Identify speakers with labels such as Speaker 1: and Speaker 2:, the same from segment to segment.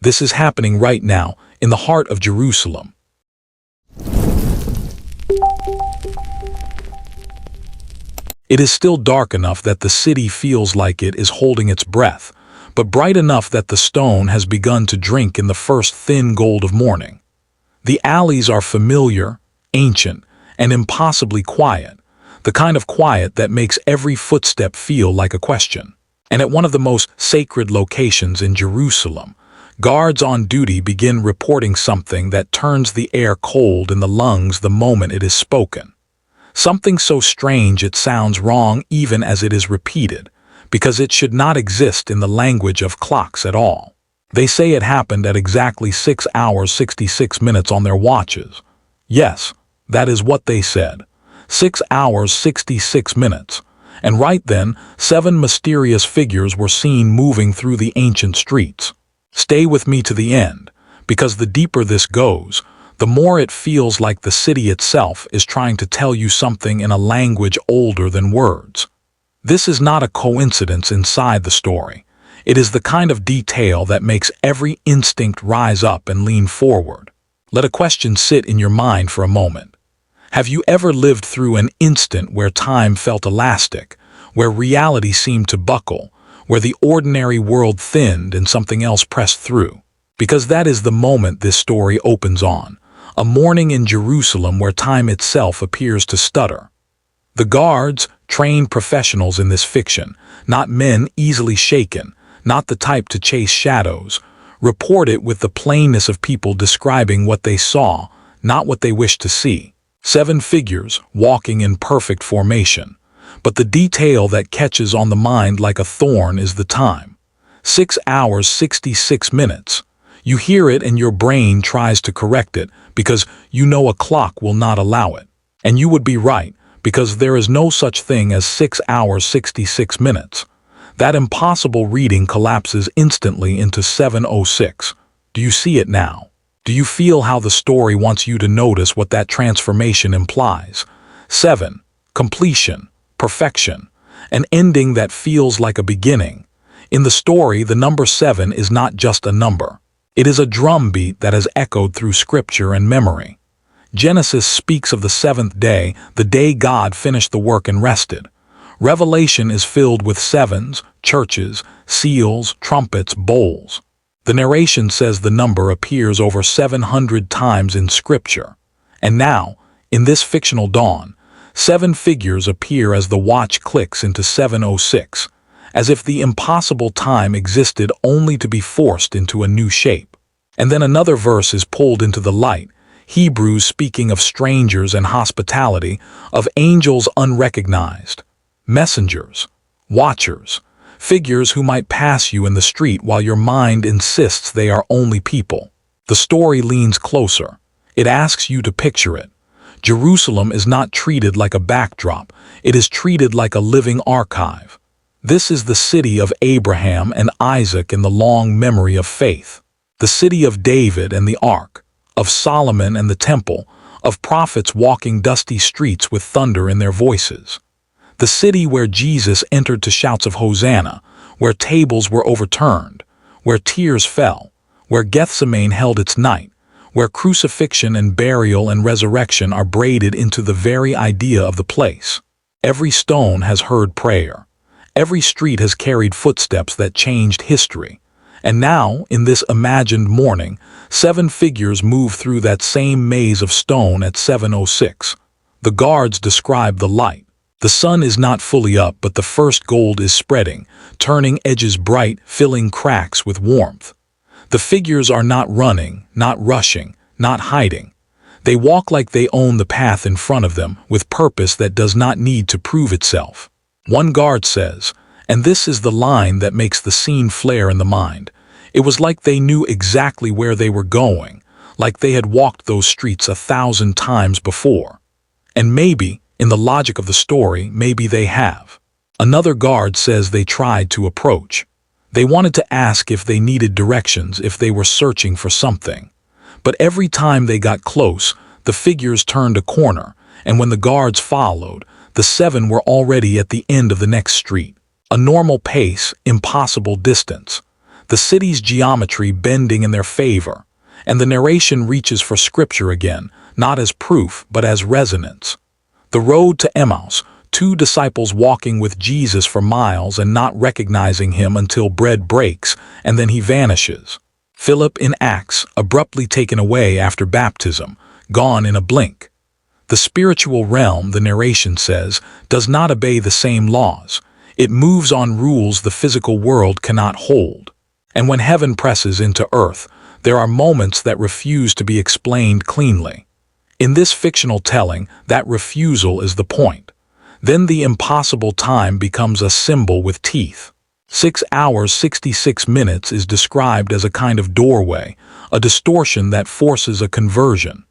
Speaker 1: This is happening right now, in the heart of Jerusalem. It is still dark enough that the city feels like it is holding its breath, but bright enough that the stone has begun to drink in the first thin gold of morning. The alleys are familiar, ancient, and impossibly quiet, the kind of quiet that makes every footstep feel like a question. And at one of the most sacred locations in Jerusalem, guards on duty begin reporting something that turns the air cold in the lungs the moment it is spoken. Something so strange it sounds wrong even as it is repeated, because it should not exist in the language of clocks at all. They say it happened at exactly 6 hours 66 minutes on their watches. Yes, that is what they said. 6 hours 66 minutes. And right then, 7 mysterious figures were seen moving through the ancient streets. Stay with me to the end, because the deeper this goes, the more it feels like the city itself is trying to tell you something in a language older than words. This is not a coincidence inside the story. It is the kind of detail that makes every instinct rise up and lean forward. Let a question sit in your mind for a moment. Have you ever lived through an instant where time felt elastic, where reality seemed to buckle, where the ordinary world thinned and something else pressed through? Because that is the moment this story opens on. A morning in Jerusalem where time itself appears to stutter. The guards, trained professionals in this fiction, not men easily shaken, not the type to chase shadows, report it with the plainness of people describing what they saw, not what they wished to see. 7 figures walking in perfect formation. But the detail that catches on the mind like a thorn is the time. 6 hours 66 minutes. You hear it and your brain tries to correct it because you know a clock will not allow it. And you would be right, because there is no such thing as 6 hours 66 minutes. That impossible reading collapses instantly into 7:06. Do you see it now? Do you feel how the story wants you to notice what that transformation implies? 7. Completion, perfection, an ending that feels like a beginning. In the story, the number 7 is not just a number. It is a drumbeat that has echoed through scripture and memory. Genesis speaks of the 7th day, the day God finished the work and rested. Revelation is filled with sevens, churches, seals, trumpets, bowls. The narration says the number appears over 700 times in scripture. And now, in this fictional dawn, 7 figures appear as the watch clicks into 7:06. As if the impossible time existed only to be forced into a new shape. And then another verse is pulled into the light, Hebrews speaking of strangers and hospitality, of angels unrecognized, messengers, watchers, figures who might pass you in the street while your mind insists they are only people. The story leans closer. It asks you to picture it. Jerusalem is not treated like a backdrop, it is treated like a living archive. This is the city of Abraham and Isaac in the long memory of faith, the city of David and the Ark, of Solomon and the temple, of prophets walking dusty streets with thunder in their voices, the city where Jesus entered to shouts of Hosanna, where tables were overturned, where tears fell, where Gethsemane held its night, where crucifixion and burial and resurrection are braided into the very idea of the place. Every stone has heard prayer. Every street has carried footsteps that changed history. And now, in this imagined morning, 7 figures move through that same maze of stone at 7:06. The guards describe the light. The sun is not fully up, but the first gold is spreading, turning edges bright, filling cracks with warmth. The figures are not running, not rushing, not hiding. They walk like they own the path in front of them, with purpose that does not need to prove itself. One guard says, and this is the line that makes the scene flare in the mind, it was like they knew exactly where they were going, like they had walked those streets 1,000 times before. And maybe, in the logic of the story, maybe they have. Another guard says they tried to approach. They wanted to ask if they needed directions, if they were searching for something. But every time they got close, the figures turned a corner, and when the guards followed, the 7 were already at the end of the next street. A normal pace, impossible distance. the city's geometry bending in their favor, and the narration reaches for scripture again, not as proof but as resonance. The road to Emmaus, two disciples walking with Jesus for miles and not recognizing him until bread breaks and then he vanishes. Philip in Acts, abruptly taken away after baptism, gone in a blink. The spiritual realm, the narration says, does not obey the same laws. It moves on rules the physical world cannot hold. And when heaven presses into earth, there are moments that refuse to be explained cleanly. In this fictional telling, that refusal is the point. Then the impossible time becomes a symbol with teeth. 6 hours 66 minutes is described as a kind of doorway, a distortion that forces a conversion.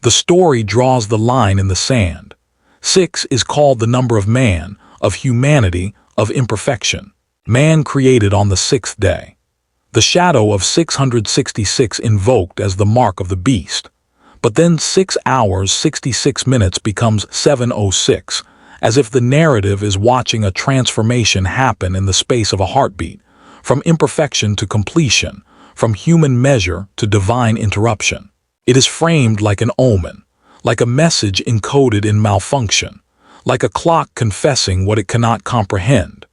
Speaker 1: The story draws the line in the sand. 6 is called the number of man, of humanity, of imperfection. Man created on the sixth day. The shadow of 666 invoked as the mark of the beast. But then 6 hours 66 minutes becomes 7:06, as if the narrative is watching a transformation happen in the space of a heartbeat, from imperfection to completion, from human measure to divine interruption. It is framed like an omen, like a message encoded in malfunction, like a clock confessing what it cannot comprehend.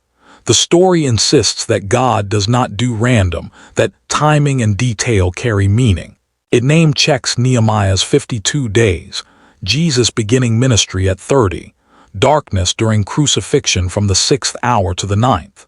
Speaker 1: The story insists that God does not do random, that timing and detail carry meaning. It name-checks Nehemiah's 52 days, Jesus beginning ministry at 30, darkness during crucifixion from the 6th hour to the 9th.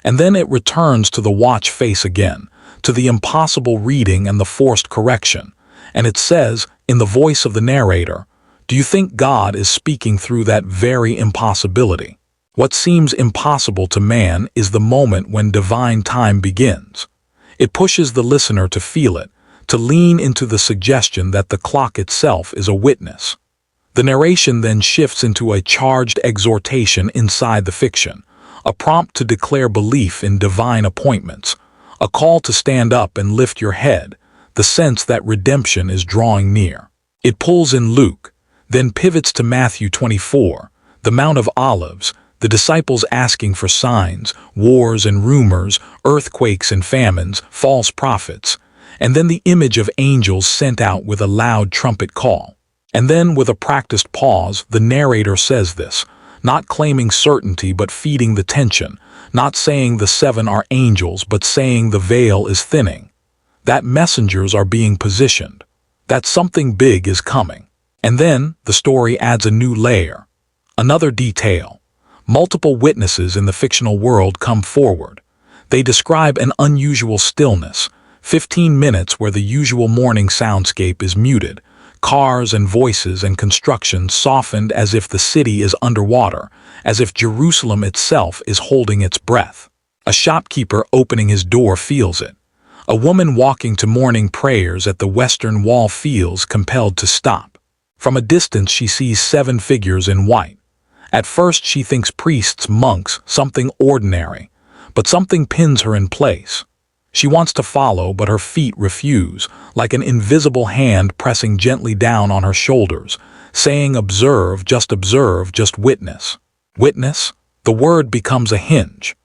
Speaker 1: And then it returns to the watch face again, to the impossible reading and the forced correction. And it says, in the voice of the narrator, do you think God is speaking through that very impossibility? What seems impossible to man is the moment when divine time begins. It pushes the listener to feel it, to lean into the suggestion that the clock itself is a witness. The narration then shifts into a charged exhortation inside the fiction, a prompt to declare belief in divine appointments, a call to stand up and lift your head, the sense that redemption is drawing near. It pulls in Luke, then pivots to Matthew 24, the Mount of Olives, the disciples asking for signs, wars and rumors, earthquakes and famines, false prophets, and then the image of angels sent out with a loud trumpet call. And then, with a practiced pause, the narrator says this, not claiming certainty but feeding the tension, not saying the 7 are angels but saying the veil is thinning, that messengers are being positioned, that something big is coming. And then, the story adds a new layer, another detail. Multiple witnesses in the fictional world come forward. They describe an unusual stillness, 15 minutes where the usual morning soundscape is muted, cars and voices and construction softened as if the city is underwater, as if Jerusalem itself is holding its breath. A shopkeeper opening his door feels it. A woman walking to morning prayers at the western wall feels compelled to stop. From a distance she sees 7 figures in white. At first she thinks priests, monks, something ordinary, but something pins her in place. She wants to follow, but her feet refuse, like an invisible hand pressing gently down on her shoulders, saying, observe, just witness. Witness? The word becomes a hinge.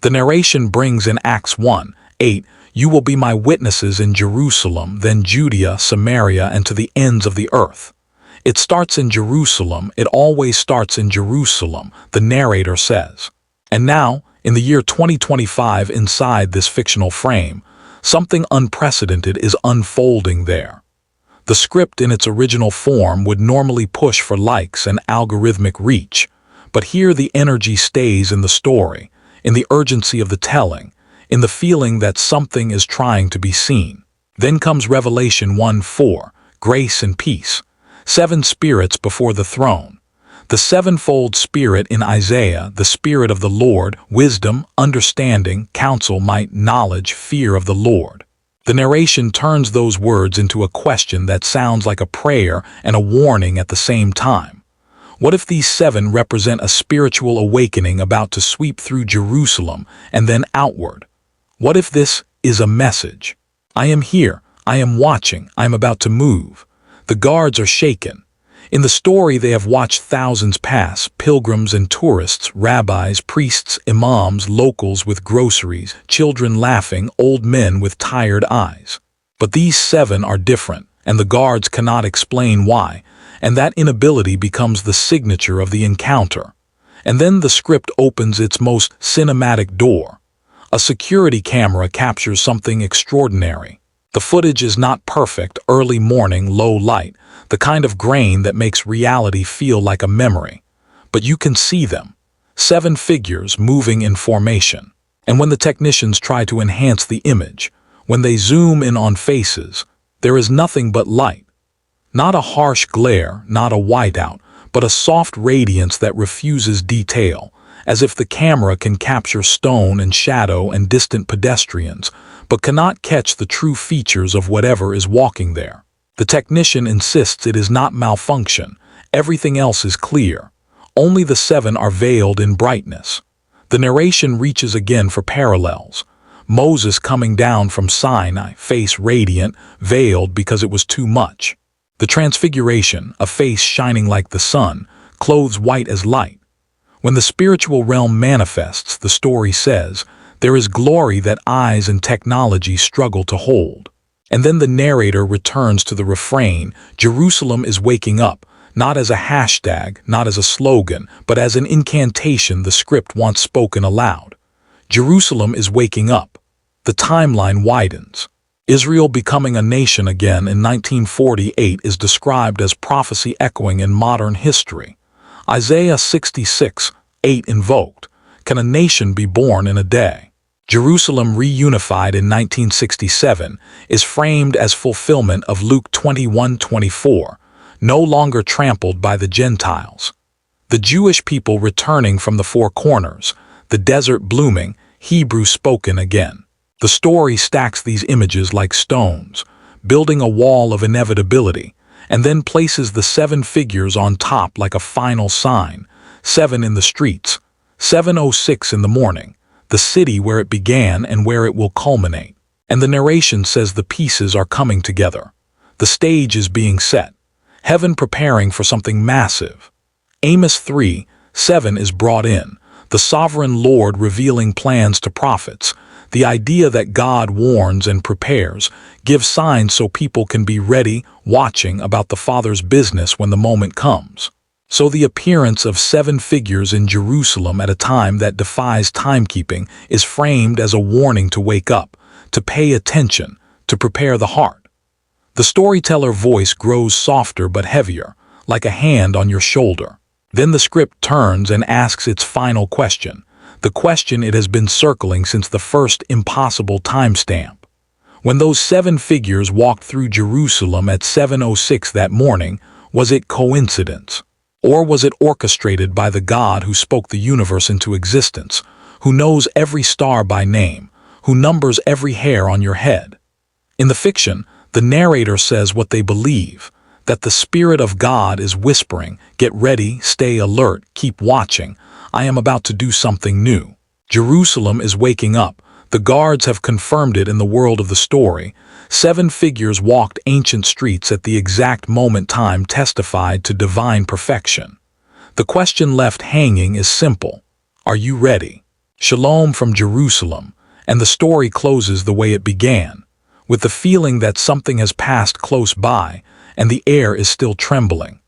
Speaker 1: The narration brings in Acts 1:8, you will be my witnesses in Jerusalem, then Judea, Samaria, and to the ends of the earth. It starts in Jerusalem, it always starts in Jerusalem, the narrator says. And now, in the year 2025, inside this fictional frame, something unprecedented is unfolding there. The script in its original form would normally push for likes and algorithmic reach, but here the energy stays in the story, in the urgency of the telling, in the feeling that something is trying to be seen. Then comes Revelation 1:4, grace and peace, 7 spirits before the throne. The 7-fold spirit in Isaiah, the spirit of the Lord, wisdom, understanding, counsel, might, knowledge, fear of the Lord. The narration turns those words into a question that sounds like a prayer and a warning at the same time. What if these 7 represent a spiritual awakening about to sweep through Jerusalem and then outward? What if this is a message? I am here, I am watching, I am about to move. The guards are shaken. In the story, they have watched thousands pass, pilgrims and tourists, rabbis, priests, imams, locals with groceries, children laughing, old men with tired eyes. But these 7 are different, and the guards cannot explain why, and that inability becomes the signature of the encounter. And then the script opens its most cinematic door. A security camera captures something extraordinary. The footage is not perfect, early morning, low light, the kind of grain that makes reality feel like a memory. But you can see them. 7 figures moving in formation. And when the technicians try to enhance the image, when they zoom in on faces, there is nothing but light. Not a harsh glare, not a whiteout, but a soft radiance that refuses detail, as if the camera can capture stone and shadow and distant pedestrians, but cannot catch the true features of whatever is walking there. The technician insists it is not malfunction. Everything else is clear. Only the 7 are veiled in brightness. The narration reaches again for parallels. Moses coming down from Sinai, face radiant, veiled because it was too much. The Transfiguration, a face shining like the sun, clothes white as light. When the spiritual realm manifests, the story says, there is glory that eyes and technology struggle to hold. And then the narrator returns to the refrain, Jerusalem is waking up, not as a hashtag, not as a slogan, but as an incantation the script wants spoken aloud. Jerusalem is waking up. The timeline widens. Israel becoming a nation again in 1948 is described as prophecy echoing in modern history. Isaiah 66:8 invoked, can a nation be born in a day? Jerusalem reunified in 1967 is framed as fulfillment of Luke 21:24, no longer trampled by the Gentiles. The Jewish people returning from the 4 corners, the desert blooming, Hebrew spoken again. The story stacks these images like stones, building a wall of inevitability, and then places the 7 figures on top like a final sign. 7 in the streets, 7:06 in the morning, the city where it began and where it will culminate. And the narration says the pieces are coming together. The stage is being set, heaven preparing for something massive. Amos 3:7 is brought in, the sovereign Lord revealing plans to prophets, the idea that God warns and prepares, gives signs so people can be ready, watching about the Father's business when the moment comes. So the appearance of 7 figures in Jerusalem at a time that defies timekeeping is framed as a warning to wake up, to pay attention, to prepare the heart. The storyteller voice grows softer but heavier, like a hand on your shoulder. Then the script turns and asks its final question, the question it has been circling since the first impossible timestamp. When those 7 figures walked through Jerusalem at 7:06 that morning, was it coincidence? Or was it orchestrated by the God who spoke the universe into existence, who knows every star by name, who numbers every hair on your head? In the fiction, the narrator says what they believe, that the Spirit of God is whispering, get ready, stay alert, keep watching, I am about to do something new. Jerusalem is waking up. The guards have confirmed it in the world of the story. 7 figures walked ancient streets at the exact moment time testified to divine perfection. The question left hanging is simple. Are you ready? Shalom from Jerusalem, and the story closes the way it began, with the feeling that something has passed close by and the air is still trembling.